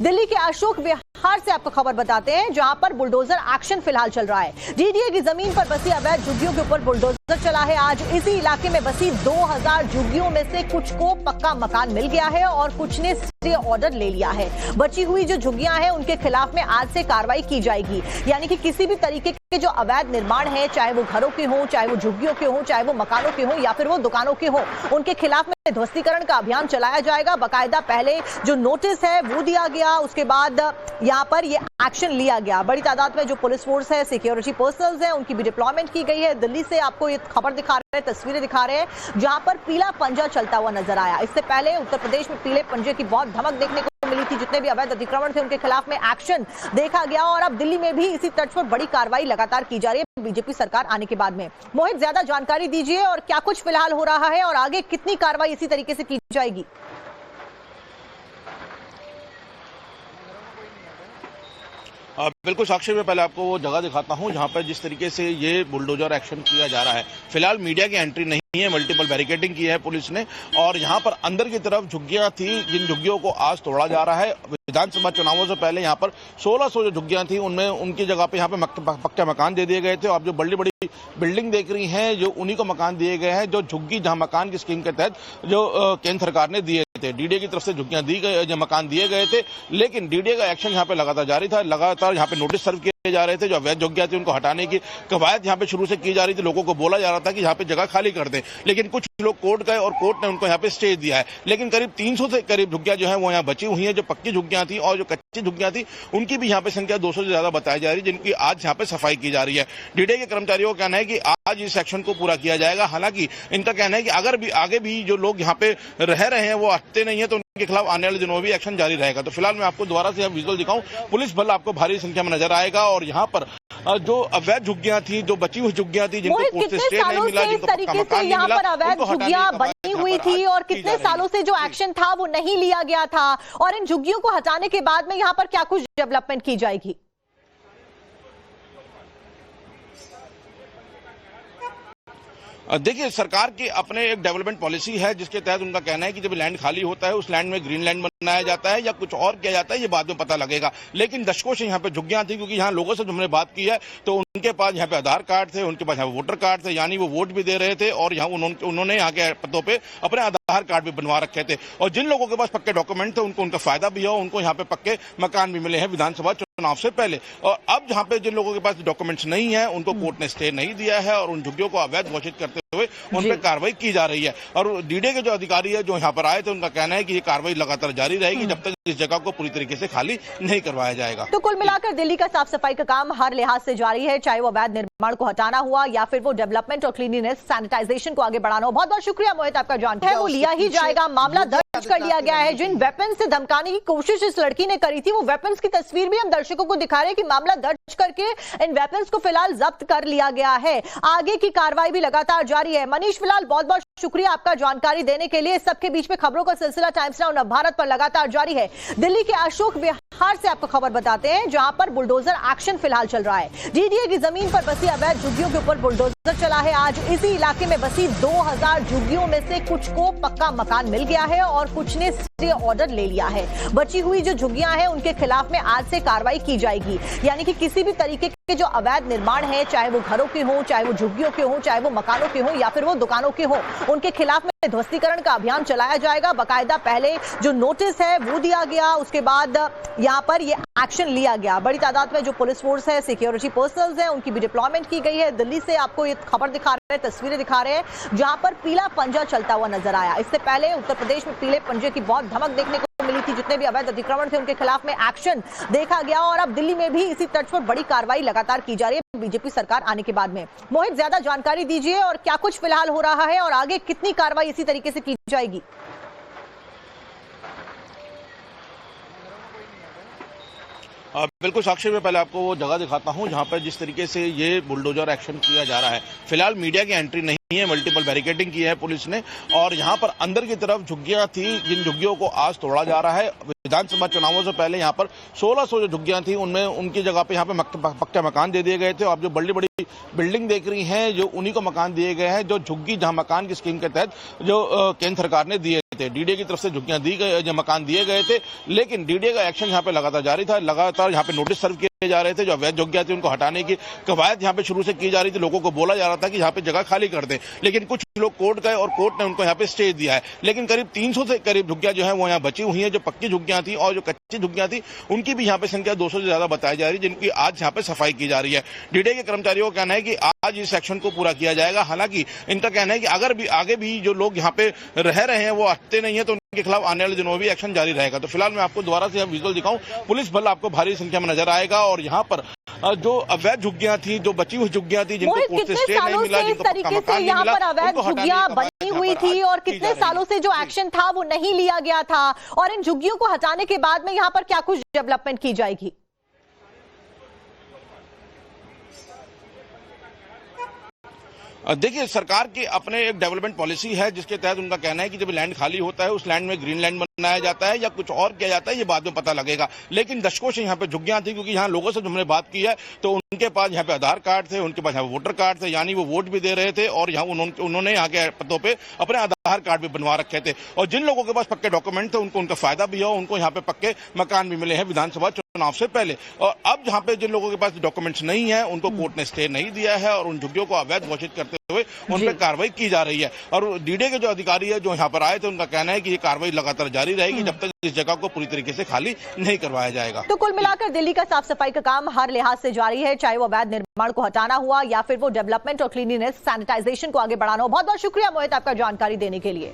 दिल्ली के अशोक विहार से आपको खबर बताते हैं, जहां पर बुलडोजर एक्शन फिलहाल चल रहा है। डीडीए की जमीन पर बसी अवैध झुग्गियों के ऊपर बुलडोजर चला है। आज इसी इलाके में बसी 2000 झुग्गियों में से कुछ को पक्का मकान मिल गया है और कुछ ने स्टे ऑर्डर ले लिया है। बची हुई जो झुग्गियां हैं उनके खिलाफ में आज से कार्रवाई की जाएगी, यानी कि किसी भी तरीके के जो अवैध निर्माण है, चाहे वो घरों के हों, चाहे वो झुग्गियों के हों, चाहे वो मकानों के हों या फिर वो दुकानों के हों, उनके खिलाफ में ध्वस्तीकरण का अभियान चलाया जाएगा। बाकायदा पहले जो नोटिस है वो दिया गया, उसके बाद यहाँ पर ये एक्शन लिया गया। बड़ी तादाद में जो पुलिस फोर्स है, सिक्योरिटी पर्सनल्स हैं, उनकी भी डिप्लॉयमेंट की गई है। दिल्ली से आपको ये खबर दिखा रहे हैं, तस्वीरें दिखा रहे हैं, जहां पर पीला पंजा चलता हुआ नजर आया। इससे पहले उत्तर प्रदेश में पीले पंजे की बहुत धमक देखने को मिली थी। जितने भी अवैध अतिक्रमण थे उनके खिलाफ में एक्शन देखा गया और अब दिल्ली में भी इसी तर्ज पर बड़ी कार्रवाई लगातार की जा रही है बीजेपी सरकार आने के बाद में। मोहित, ज्यादा जानकारी दीजिए और क्या कुछ फिलहाल हो रहा है और आगे कितनी कार्रवाई इसी तरीके से की जाएगी? बिल्कुल साक्षी, में पहले आपको वो जगह दिखाता हूं जहां पर जिस तरीके से ये बुलडोजर एक्शन किया जा रहा है। फिलहाल मीडिया की एंट्री नहीं है, मल्टीपल बैरिकेडिंग की है पुलिस ने और यहां पर अंदर की तरफ झुग्गियां थी, जिन झुग्गियों को आज तोड़ा जा रहा है। विधानसभा चुनावों से पहले यहां पर 1600 जो झुग्गियां थी उनमें उनकी जगह पे यहां पे पक्के मकान दे दिए गए थे। आप जो बड़ी बड़ी बिल्डिंग देख रही हैं, जो उन्हीं को मकान दिए गए हैं, जो झुग्गी जहां मकान की स्कीम के तहत जो केंद्र सरकार ने दिए थे। डीडीए की तरफ से झुग्गियां दी गई, जो मकान दिए गए थे, लेकिन डीडीए का एक्शन यहाँ पे लगातार जारी था। लगातार यहाँ पे नोटिस सर्व किए जा रहे थे। जो अवैध झुग्गियां थी उनको हटाने की कवायद यहाँ पे शुरू से की जा रही थी। लोगों को बोला जा रहा था कि यहाँ पे जगह खाली कर दें, लेकिन कुछ लोग कोर्ट गए और कोर्ट ने उनको यहाँ पे स्टे दिया है। लेकिन करीब 300 से करीब झुग्गियां जो है वो यहाँ बची हुई है। जो पक्की झुग्गियां थी और जो कच्ची झुग्गियां थी उनकी भी यहाँ पे संख्या 200 से ज्यादा बताई जा रही है, जिनकी आज यहाँ पे सफाई की जा रही है। डीडीए के कर्मचारियों का कहना है कि आज इस सेक्शन को पूरा किया जाएगा। हालांकि इनका कहना है कि अगर भी आगे भी जो लोग यहाँ पे रह रहे हैं वो हटते नहीं है तो उनके खिलाफ आने वाले दिनों में भी एक्शन जारी रहेगा। तो फिलहाल मैं आपको दोबारा से विजुअल दिखाऊं, पुलिस बल आपको भारी संख्या में नजर आएगा और यहाँ पर जो अवैध झुग्गियां थी, जो बची हुई झुग्गियां थी, जिनको कोर्ट से स्टे नहीं मिला, जिनको पक्का मकान नहीं मिला, अवैध झुग्गियां बनी हुई थी और कितने सालों से जो एक्शन था वो नहीं लिया गया था और इन झुग्गियों को हटाने के बाद में यहाँ पर क्या कुछ डेवलपमेंट की जाएगी? देखिए, सरकार की अपने एक डेवलपमेंट पॉलिसी है जिसके तहत उनका कहना है कि जब लैंड खाली होता है उस लैंड में ग्रीन लैंड बनाया जाता है या कुछ और किया जाता है, ये बाद में पता लगेगा। लेकिन दशकों से यहाँ पे झुग्गियां थी, क्योंकि यहाँ लोगों से हमने बात की है तो उनके पास यहाँ पे आधार कार्ड थे, उनके पास यहाँ वोटर कार्ड थे, यानी वो वोट भी दे रहे थे और यहाँ उन्होंने यहाँ के पतों पे अपने आधार कार्ड भी बनवा रखे थे। और जिन लोगों के पास पक्के डॉक्यूमेंट थे उनको उनका फायदा भी हो, उनको यहाँ पे पक्के मकान भी मिले हैं विधानसभा चुनाव से पहले। और अब जहाँ पे जिन लोगों के पास डॉक्यूमेंट्स नहीं है उनको कोर्ट ने स्टे नहीं दिया है और उन झुग्गियों को अवैध घोषित करते हुए उन पर कार्रवाई की जा रही है। और डीडीए के जो अधिकारी है जो यहाँ पर आए थे उनका कहना है कि ये कार्रवाई लगातार जारी रहेगी जब तक इस जगह को पूरी तरीके से खाली नहीं करवाया जाएगा। तो कुल मिलाकर दिल्ली का साफ सफाई का काम हर लिहाज से जारी है, चाहे वो अवैध निर्माण को हटाना हुआ या फिर वो डेवलपमेंट और क्लीनिनेस सैनिटाइजेशन को आगे बढ़ाना हो। बहुत बहुत शुक्रिया मोहित, आपका जानकारी है वो लिया ही जाएगा। मामला दर्ज कर लिया गया है। जिन वेपन से धमकाने की कोशिश इस लड़की ने करी थी वो वेपन्स की तस्वीर भी हम दर्शकों को दिखा रहे हैं कि मामला दर्ज करके इन वेपन्स को फिलहाल जब्त कर लिया गया है। आगे की कार्रवाई भी लगातार जारी है। मनीष, फिलहाल बहुत बहुत शुक्रिया आपका जानकारी देने के लिए। सबके बीच में खबरों का सिलसिला टाइम्स नाउ नवभारत पर लगातार जारी है। दिल्ली के अशोक विहार से आपको खबर बताते हैं, जहां पर बुलडोजर एक्शन फिलहाल चल रहा है। डीडीए की जमीन पर बसी अवैध झुग्गियों के ऊपर बुलडोजर चला है। आज इसी इलाके में बसी 2000 झुग्गियों में से कुछ को पक्का मकान मिल गया है और कुछ ने स्टे ऑर्डर ले लिया है। बची हुई जो झुग्गियां हैं उनके खिलाफ में आज से कार्रवाई की जाएगी, यानी कि किसी भी तरीके के जो अवैध निर्माण है, चाहे वो घरों के हों, चाहे वो झुग्गियों के हों, चाहे वो मकानों के हों या फिर वो दुकानों के हों, उनके खिलाफ में ध्वस्तीकरण का अभियान चलाया जाएगा। बाकायदा पहले जो नोटिस है वो दिया गया, उसके बाद यहाँ पर ये एक्शन लिया गया। बड़ी तादाद में जो पुलिस फोर्स है, सिक्योरिटी पर्सनल्स हैं, उनकी भी डिप्लॉयमेंट की गई है। दिल्ली से आपको ये खबर दिखा रहे हैं, तस्वीरें दिखा रहे हैं, जहां पर पीला पंजा चलता हुआ नजर आया। इससे पहले उत्तर प्रदेश में पीले पंजे की बहुत धमक देखने को मिली थी। जितने भी अवैध अतिक्रमण थे उनके खिलाफ में एक्शन देखा गया और अब दिल्ली में भी इसी तर्ज पर बड़ी कार्रवाई लगातार की जा रही है बीजेपी सरकार आने के बाद में। मोहित, ज्यादा जानकारी दीजिए और क्या कुछ फिलहाल हो रहा है और आगे कितनी कार्रवाई इसी तरीके से की जाएगी? बिल्कुल साक्षी, में पहले आपको वो जगह दिखाता हूं जहां पर जिस तरीके से ये बुलडोजर एक्शन किया जा रहा है। फिलहाल मीडिया की एंट्री नहीं है, मल्टीपल बैरिकेडिंग की है पुलिस ने और यहाँ पर अंदर की तरफ झुग्गियां थी, जिन झुग्गियों को आज तोड़ा जा रहा है। विधानसभा चुनावों से पहले यहाँ पर 1600 जो झुग्गियां थी उनमें उनकी जगह पे यहाँ पे पक्के मकान दे दिए गए थे। आप जो बड़ी बड़ी बिल्डिंग देख रही हैं, जो उन्हीं को मकान दिए गए हैं, जो झुग्गी जहां मकान की स्कीम के तहत जो केंद्र सरकार ने दिए थे, डीडीए की तरफ से झुग्गियां दी गई, जो मकान दिए गए थे, लेकिन डीडीए का एक्शन यहाँ पे लगातार जारी था। लगातार यहाँ पे नोटिस सर्व किए जा रहे थे, जो अवैध झुग्गियां थी उनको हटाने की कवायद यहाँ पे शुरू से की जा रही थी। लोगों को बोला जा रहा था कि यहाँ पे जगह खाली कर दें, लेकिन कुछ लोग कोर्ट गए और कोर्ट ने उनको यहाँ पे स्टे दिया है। लेकिन करीब 300 से करीब झुग्गियां जो है वो यहाँ बची हुई है, जो पक्की झुग्गियां थी और जो कच्ची झुग्गियां थी उनकी भी यहाँ पे संख्या 200 से ज्यादा बताई जा रही है, जिनकी आज यहाँ पे सफाई की जा रही है। डीडीए के कर्मचारियों का कहना है कि आज इस एक्शन को पूरा किया जाएगा। हालांकि इनका कहना है कि अगर भी आगे भी जो लोग यहाँ पे रह रहे हैं वो हटते नहीं है तो उनके खिलाफ आने वाले दिनों में भी एक्शन जारी रहेगा। तो फिलहाल मैं आपको दोबारा से विजुअल दिखाऊं, पुलिस बल आपको भारी संख्या में नजर आएगा और यहाँ पर जो अवैध झुग्गियां थी, जो बची हुई झुग्गियां थी, जिनको कोर्ट से स्टे नहीं मिला, जिनको पक्का मकान नहीं मिला, अवैध झुग्गियां बनी हुई थी और कितने सालों से जो एक्शन था वो नहीं लिया गया था, और इन झुग्गियों को हटाने के बाद में यहाँ पर क्या कुछ डेवलपमेंट की जाएगी? देखिए, सरकार की अपने एक डेवलपमेंट पॉलिसी है जिसके तहत उनका कहना है कि जब लैंड खाली होता है उस लैंड में ग्रीन लैंड बनाया जाता है या कुछ और किया जाता है, ये बाद में पता लगेगा। लेकिन दशकों से यहाँ पे झुग्गियां थी, क्योंकि यहाँ लोगों से हमने बात की है तो उनके पास यहाँ पे आधार कार्ड थे, उनके पास यहाँ पे वोटर कार्ड थे, यानी वो वोट भी दे रहे थे और यहाँ उन्होंने यहाँ के पतों पे अपने आधार कार्ड भी बनवा रखे थे। और जिन लोगों के पास पक्के डॉक्यूमेंट थे उनको उनका फायदा भी हो, उनको यहाँ पे पक्के मकान भी मिले हैं विधानसभा चुनाव से पहले। और अब जहाँ पे जिन लोगों के पास डॉक्यूमेंट्स नहीं है उनको कोर्ट ने स्टे नहीं दिया है और उन झुग्गियों को अवैध घोषित करते हुए उन पर कार्रवाई की जा रही है। और डीडीए के जो अधिकारी है जो यहाँ पर आए थे उनका कहना है कि ये कार्रवाई लगातार जारी रहेगी जब तक इस जगह को पूरी तरीके से खाली नहीं करवाया जाएगा। तो कुल मिलाकर दिल्ली का साफ सफाई का काम हर लिहाज से जारी है, चाहे वो अवैध निर्माण को हटाना हुआ या फिर वो डेवलपमेंट और क्लीनिनेस सैनिटाइजेशन को आगे बढ़ाना हो। बहुत बहुत शुक्रिया मोहित आपका जानकारी देने के लिए।